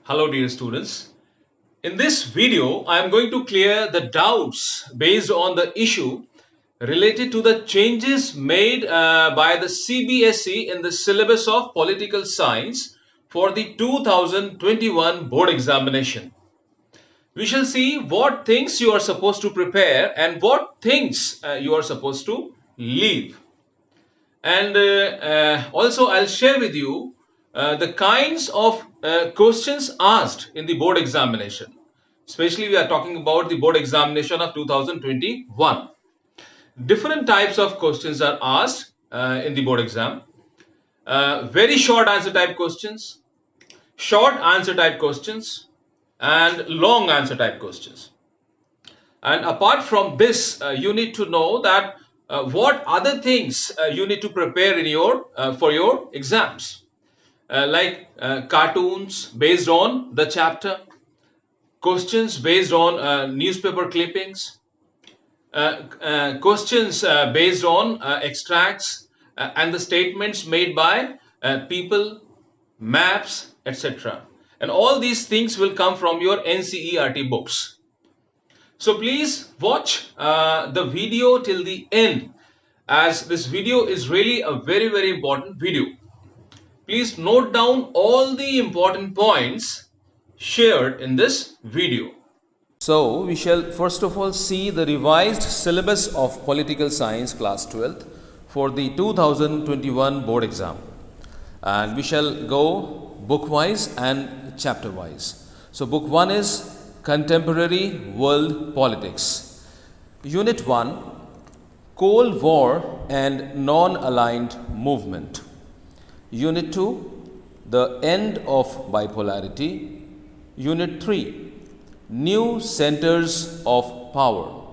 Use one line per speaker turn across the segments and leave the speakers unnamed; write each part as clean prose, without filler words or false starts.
Hello dear students. In this video, I am going to clear the doubts based on the issue related to the changes made by the CBSE in the syllabus of political science for the 2021 board examination. We shall see what things you are supposed to prepare and what things you are supposed to leave. And also I'll share with you the kinds of questions asked in the board examination. Especially we are talking about the board examination of 2021. Different types of questions are asked in the board exam. Very short answer type questions, short answer type questions, and long answer type questions. And apart from this, you need to know that what other things you need to prepare in your for your exams, like cartoons based on the chapter, questions based on newspaper clippings, questions based on extracts and the statements made by people, maps, etc. And all these things will come from your NCERT books. So please watch the video till the end, as this video is really a very important video. Please note down all the important points shared in this video.
So, we shall first of all see the revised syllabus of political science class 12th for the 2021 board exam, and we shall go book wise and chapter wise. So, book 1 is Contemporary World Politics. Unit 1, Cold War and Non-Aligned Movement. Unit 2, The End of Bipolarity. Unit 3, New Centers of Power.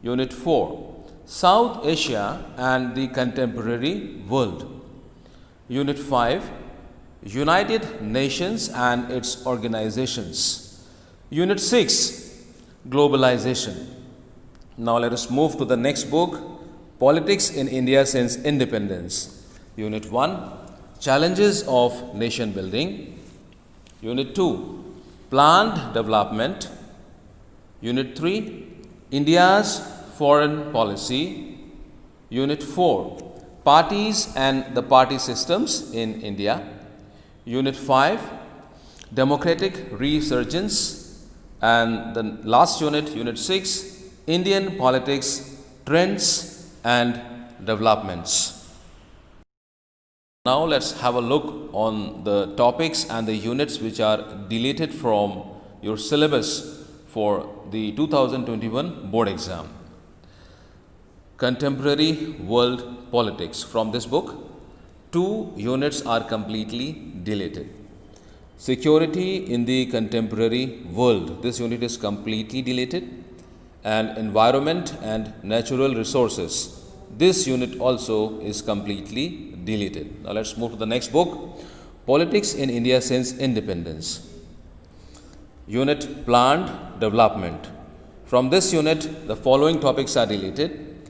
Unit 4, South Asia and the Contemporary World. Unit 5, United Nations and its Organizations. Unit 6, Globalization. Now let us move to the next book, Politics in India Since Independence. Unit 1, Challenges of Nation Building. Unit 2, Planned Development. Unit 3, India's Foreign Policy. Unit 4, Parties and the Party Systems in India. Unit 5, Democratic Resurgence. And the last unit, Unit 6, Indian Politics, Trends and Developments. Now let's have a look on the topics and the units which are deleted from your syllabus for the 2021 board exam. Contemporary World Politics. From this book, 2 units are completely deleted. Security in the Contemporary World. This unit is completely deleted. And Environment and Natural Resources. This unit also is completely deleted. Now let's move to the next book, Politics in India Since Independence. Unit Planned Development. From this unit, the following topics are deleted: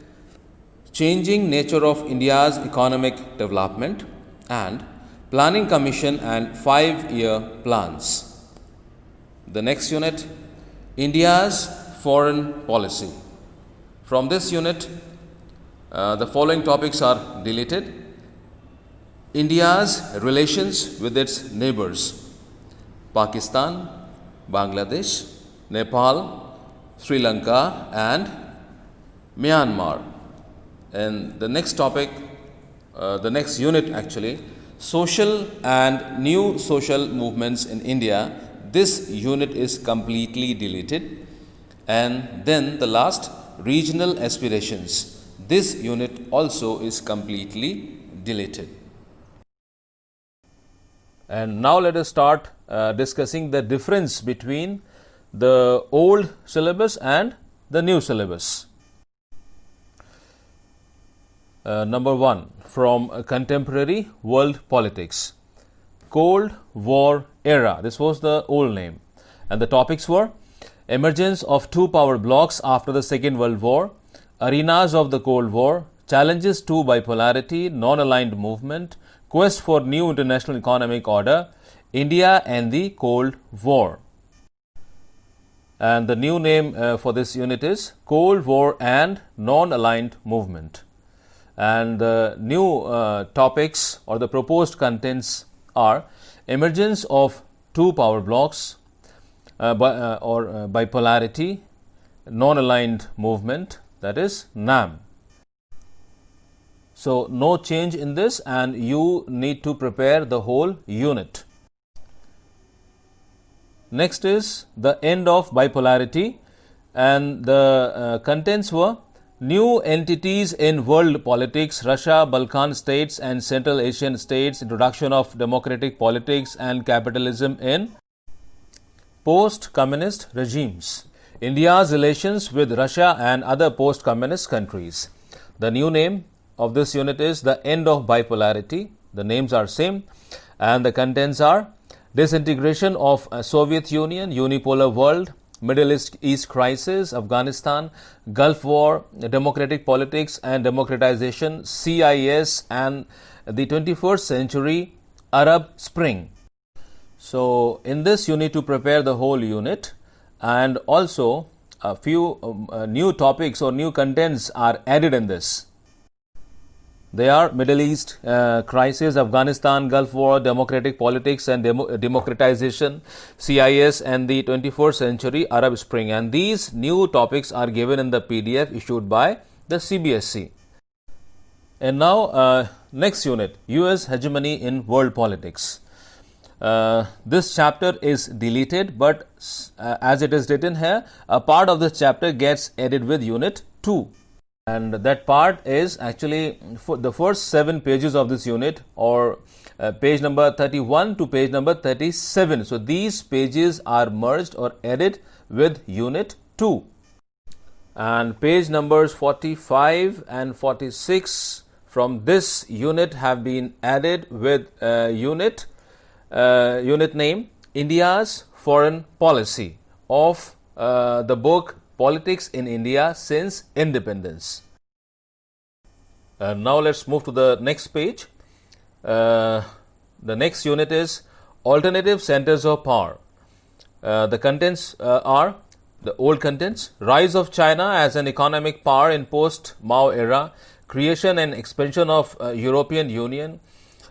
Changing Nature of India's Economic Development and Planning Commission and 5-year plans. The next unit, India's Foreign Policy. From this unit, the following topics are deleted: India's relations with its neighbors, Pakistan, Bangladesh, Nepal, Sri Lanka and Myanmar. And the next topic, the next unit actually, Social and New Social Movements in India. This unit is completely deleted. And then the last, Regional Aspirations. This unit also is completely deleted. And now let us start discussing the difference between the old syllabus and the new syllabus. Number 1, from Contemporary World Politics. Cold War Era. This was the old name. And the topics were Emergence of 2 power blocks after the Second World War, Arenas of the Cold War, Challenges to Bipolarity, Non-Aligned Movement, Quest for New International Economic Order, India and the Cold War. And the new name for this unit is Cold War and Non-Aligned Movement. And the new topics or the proposed contents are emergence of two power blocks or bipolarity, non-aligned movement, that is NAM. So, no change in this, and you need to prepare the whole unit. Next is the end of bipolarity, and the contents were new entities in world politics, Russia, Balkan states and Central Asian states, introduction of democratic politics and capitalism in post-communist regimes, India's relations with Russia and other post-communist countries. The new name of this unit is the end of bipolarity. The names are same, and the contents are disintegration of Soviet Union, unipolar world, Middle East crisis, Afghanistan, Gulf War, democratic politics and democratization, CIS and the 21st century Arab Spring. So, in this you need to prepare the whole unit, and also a few new topics or new contents are added in this. They are Middle East crisis, Afghanistan, Gulf War, democratic politics and democratization, CIS and the 21st century Arab Spring. And these new topics are given in the PDF issued by the CBSE. And now next unit, US hegemony in world politics. This chapter is deleted, but as it is written here, a part of this chapter gets added with unit 2. And that part is actually for the first 7 pages of this unit, or page number 31 to page number 37. So, these pages are merged or added with unit 2. And page numbers 45 and 46 from this unit have been added with unit name India's Foreign Policy of the book Politics in India Since Independence. Now let's move to the next page. The next unit is Alternative Centers of Power. The contents are the old contents: rise of China as an economic power in post-Mao era, creation and expansion of European Union,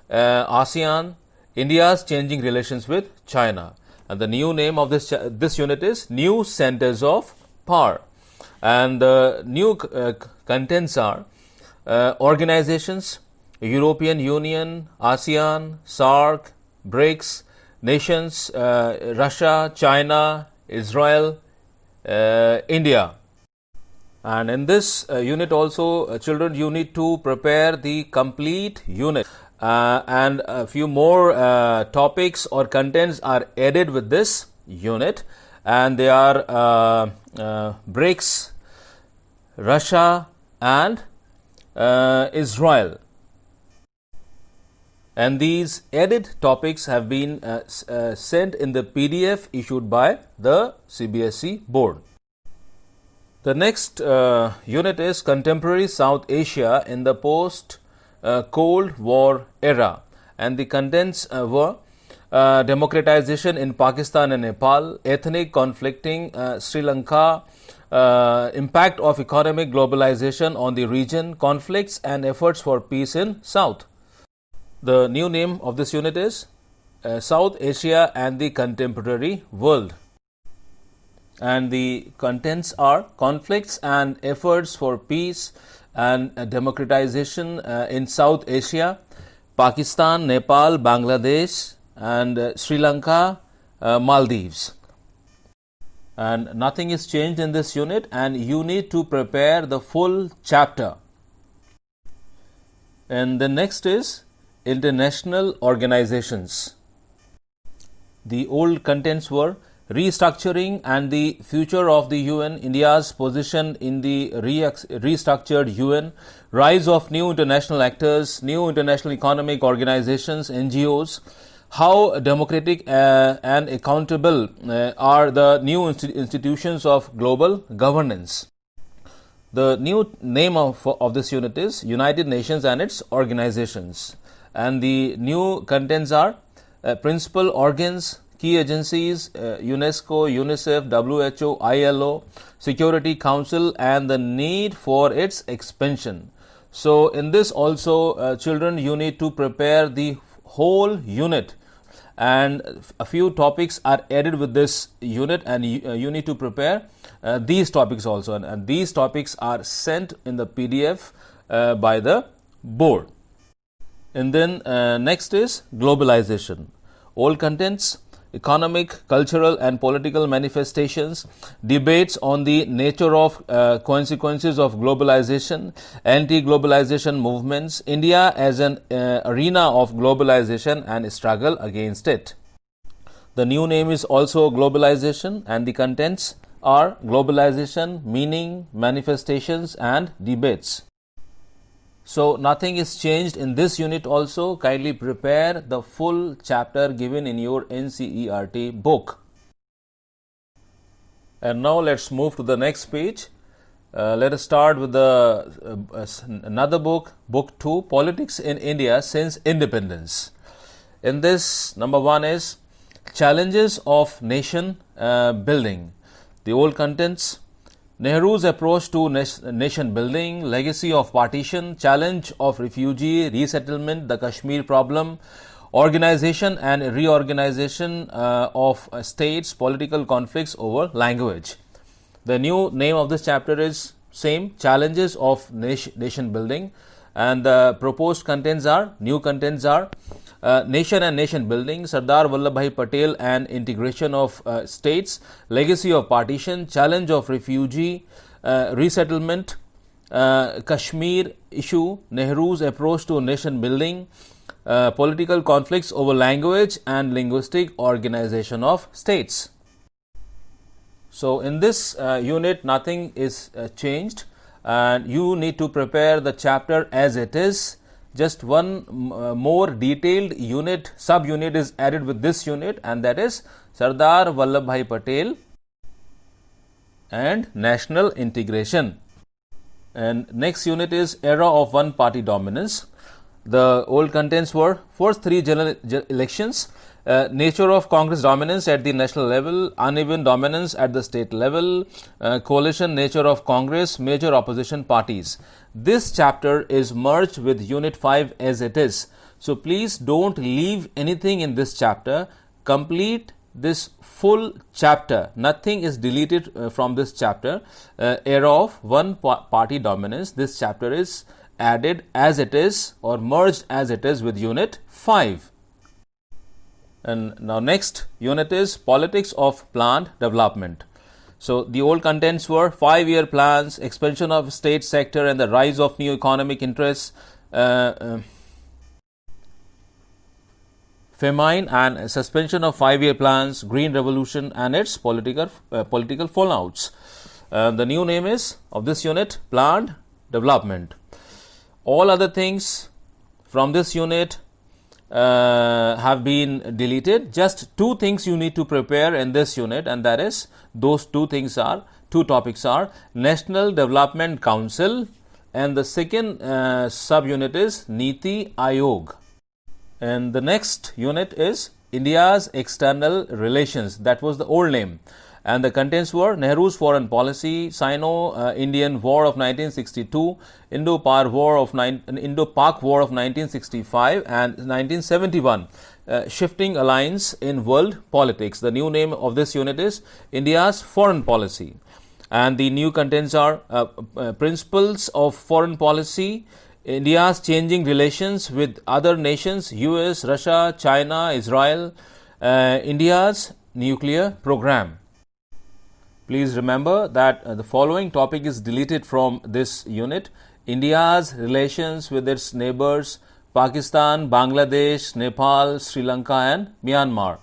ASEAN, India's changing relations with China. And the new name of this unit is New Centers of Power. And the new contents are organizations, European Union, ASEAN, SAARC, BRICS, nations, Russia, China, Israel, India. And in this unit also, children, you need to prepare the complete unit. And a few more topics or contents are added with this unit, and they are BRICS, Russia and Israel. And these added topics have been sent in the PDF issued by the CBSE board. The next unit is Contemporary South Asia in the post-Cold War era, and the contents were democratization in Pakistan and Nepal, ethnic conflicting Sri Lanka, impact of economic globalization on the region, conflicts and efforts for peace in South. The new name of this unit is South Asia and the Contemporary World. And the contents are conflicts and efforts for peace and democratization in South Asia, Pakistan, Nepal, Bangladesh and Sri Lanka, Maldives. And nothing is changed in this unit, and you need to prepare the full chapter. And the next is international organizations. The old contents were restructuring and the future of the UN, India's position in the restructured UN, rise of new international actors, new international economic organizations, NGOs, how democratic and accountable are the new institutions of global governance. The new name of this unit is United Nations and its organizations. And the new contents are principal organs, key agencies, UNESCO, UNICEF, WHO, ILO, Security Council, and the need for its expansion. So in this also, children, you need to prepare the whole unit, and a few topics are added with this unit, and you need to prepare these topics also, and these topics are sent in the PDF by the board. And then next is globalization. All contents, economic, cultural and political manifestations, debates on the nature of consequences of globalization, anti-globalization movements, India as an arena of globalization and struggle against it. The new name is also globalization, and the contents are globalization, meaning, manifestations and debates. So nothing is changed in this unit also. Kindly prepare the full chapter given in your NCERT book. And now let's move to the next page. Let us start with another book, Book 2, Politics in India Since Independence. In this, number 1 is Challenges of Nation Building. The old contents: Nehru's approach to nation building, legacy of partition, challenge of refugee resettlement, the Kashmir problem, organization and reorganization of states, political conflicts over language. The new name of this chapter is same, Challenges of Nation Building, and the proposed contents are, new contents are, Nation and Nation Building, Sardar Vallabhbhai Patel and Integration of States, Legacy of Partition, Challenge of Refugee Resettlement, Kashmir Issue, Nehru's Approach to Nation Building, Political Conflicts over Language and Linguistic Organization of States. So in this unit nothing is changed, and you need to prepare the chapter as it is. Just one more detailed unit, sub-unit is added with this unit, and that is Sardar Vallabhbhai Patel and National Integration. And next unit is Era of One Party Dominance. The old contents were first 3 general elections, nature of Congress dominance at the national level, uneven dominance at the state level, coalition nature of Congress, major opposition parties. This chapter is merged with Unit 5 as it is. So please don't leave anything in this chapter. Complete this full chapter. Nothing is deleted from this chapter. Era of One Party Dominance. This chapter is added as it is or merged as it is with Unit 5. And now next unit is Politics of Planned Development. So the old contents were 5-year plans, expansion of state sector and the rise of new economic interests, famine and suspension of 5-year plans, green revolution and its political fallouts. The new name is of this unit Planned Development. All other things from this unit have been deleted. Just 2 things you need to prepare in this unit, and that is, those 2 topics are National Development Council, and the second subunit is Niti Aayog. And the next unit is India's External Relations. That was the old name. And the contents were Nehru's Foreign Policy, Sino-Indian War of 1962, Indo-Pak War of 1965 and 1971, Shifting Alliance in World Politics. The new name of this unit is India's Foreign Policy. And the new contents are Principles of Foreign Policy, India's Changing Relations with Other Nations, US, Russia, China, Israel, India's Nuclear Program. Please remember that the following topic is deleted from this unit: India's relations with its neighbors Pakistan, Bangladesh, Nepal, Sri Lanka and Myanmar.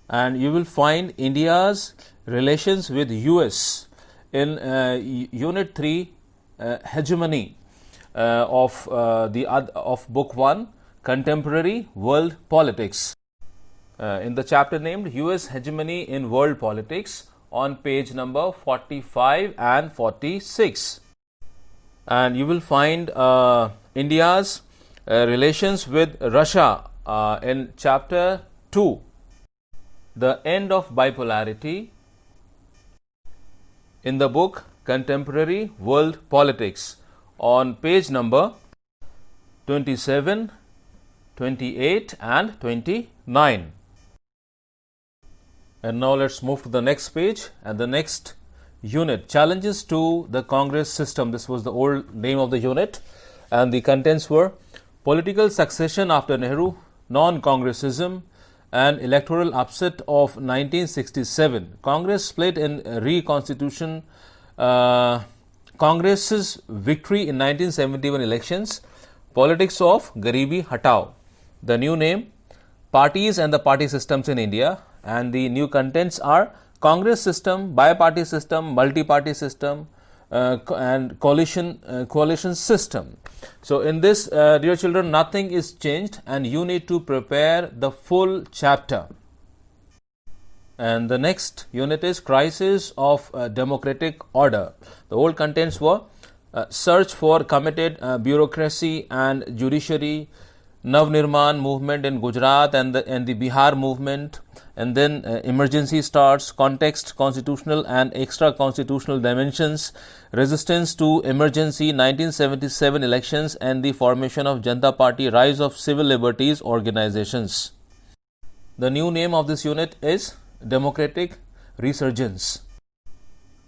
And you will find India's relations with US in Unit 3, Hegemony of Book 1, Contemporary World Politics. In the chapter named US Hegemony in World Politics on page number 45 and 46. And you will find India's relations with Russia in chapter 2, The End of Bipolarity, in the book Contemporary World Politics, on page number 27, 28 and 29. And now let's move to the next page and the next unit, Challenges to the Congress System. This was the old name of the unit, and the contents were political succession after Nehru, non-Congressism, and electoral upset of 1967. Congress split in reconstitution, Congress's victory in 1971 elections, politics of Garibi Hatao. The new name, parties and the party systems in India, and the new contents are Congress system, bi-party system, multi-party system, and coalition system. So in this, dear children, nothing is changed, and you need to prepare the full chapter. And the next unit is Crisis of Democratic Order. The old contents were search for committed bureaucracy and judiciary, Navnirman movement in Gujarat and the Bihar movement, and then emergency starts, context, constitutional and extra constitutional dimensions, resistance to emergency, 1977 elections and the formation of Janata Party, rise of civil liberties organizations. The new name of this unit is Democratic Resurgence.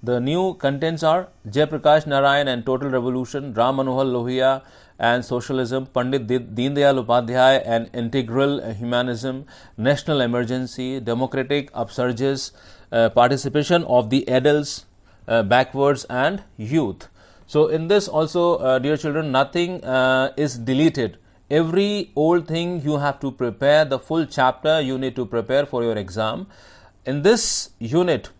The new contents are Jayaprakash Narayan and Total Revolution, Ram Manohar Lohia and Socialism, Pandit Deen Dayal Upadhyay and Integral Humanism, National Emergency, Democratic Upsurges, participation of the adults, backwards and youth. So in this also, dear children, nothing is deleted. Every old thing you have to prepare, the full chapter you need to prepare for your exam. In this unit,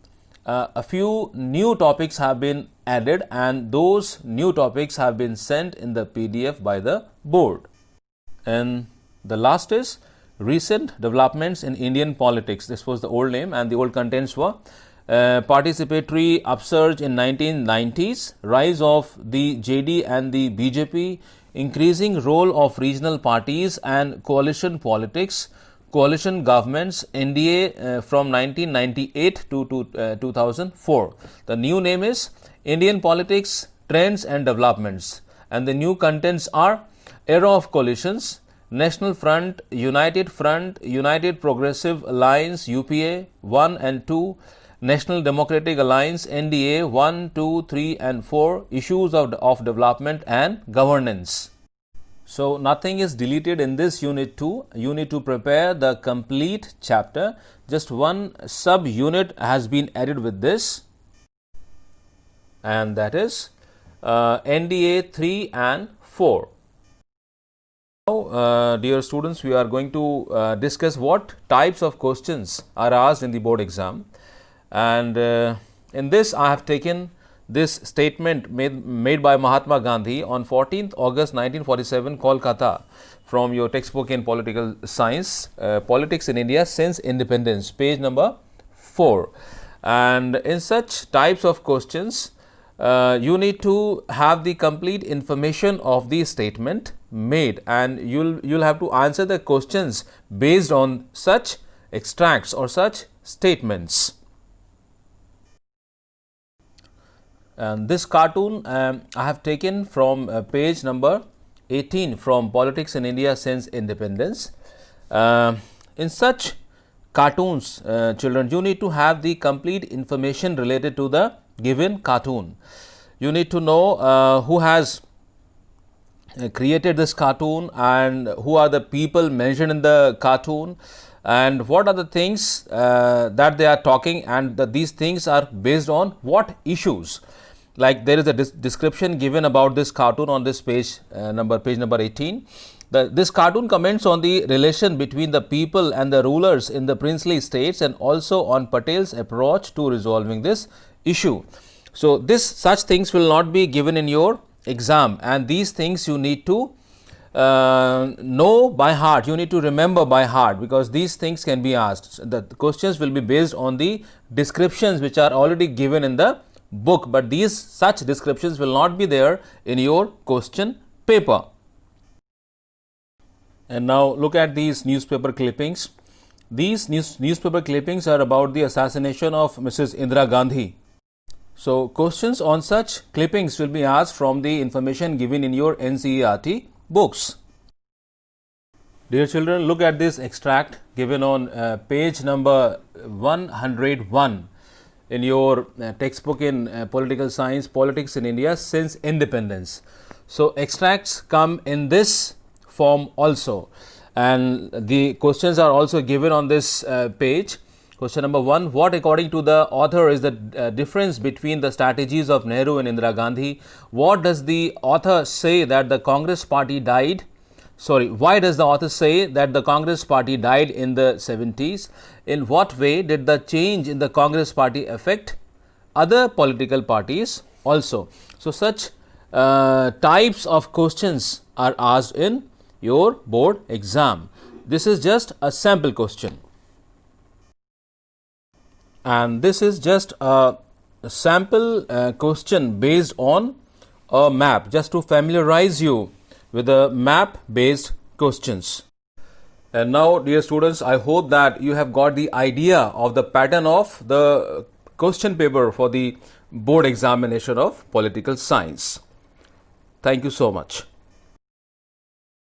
a few new topics have been added, and those new topics have been sent in the PDF by the board. And the last is recent developments in Indian politics. This was the old name, and the old contents were participatory upsurge in 1990s, rise of the JD and the BJP, increasing role of regional parties and coalition politics, coalition governments, NDA from 1998 to 2004. The new name is Indian Politics, Trends and Developments, and the new contents are Era of Coalitions, National Front, United Progressive Alliance, UPA 1 and 2, National Democratic Alliance, NDA 1, 2, 3 and 4, issues of development and governance. So nothing is deleted in this unit 2. You need to prepare the complete chapter. Just one sub unit has been added with this, and that is NDA 3 and 4. Now, dear students, we are going to discuss what types of questions are asked in the board exam, and in this I have taken this statement made by Mahatma Gandhi on 14th August 1947, Kolkata, from your textbook in political science, Politics in India since Independence, page number 4. And in such types of questions, you need to have the complete information of the statement made, and you'll have to answer the questions based on such extracts or such statements. And this cartoon I have taken from page number 18 from Politics in India since Independence. In such cartoons, children, you need to have the complete information related to the given cartoon. You need to know who has created this cartoon and who are the people mentioned in the cartoon, and what are the things that they are talking, and these things are based on what issues. Like there is a description given about this cartoon on this page number 18. This cartoon comments on the relation between the people and the rulers in the princely states, and also on Patel's approach to resolving this issue. So such things will not be given in your exam, and these things you need to know by heart. You need to remember by heart, because these things can be asked. The questions will be based on the descriptions which are already given in the book, but such descriptions will not be there in your question paper. And now look at these newspaper clippings. These newspaper clippings are about the assassination of Mrs. Indira Gandhi. So questions on such clippings will be asked from the information given in your NCERT books. Dear children, look at this extract given on page number 101 in your textbook in political science, politics in India since independence. So extracts come in this form also, and the questions are also given on this page. Question number 1, what according to the author is the difference between the strategies of Nehru and Indira Gandhi? What does the author say that the Congress party died? Why does the author say that the Congress party died in the 70s? In what way did the change in the Congress party affect other political parties also? So such types of questions are asked in your board exam. This is just a sample question. And this is just a sample question based on a map, just to familiarize you with the map based questions. And now, dear students, I hope that you have got the idea of the pattern of the question paper for the board examination of political science. Thank you so much.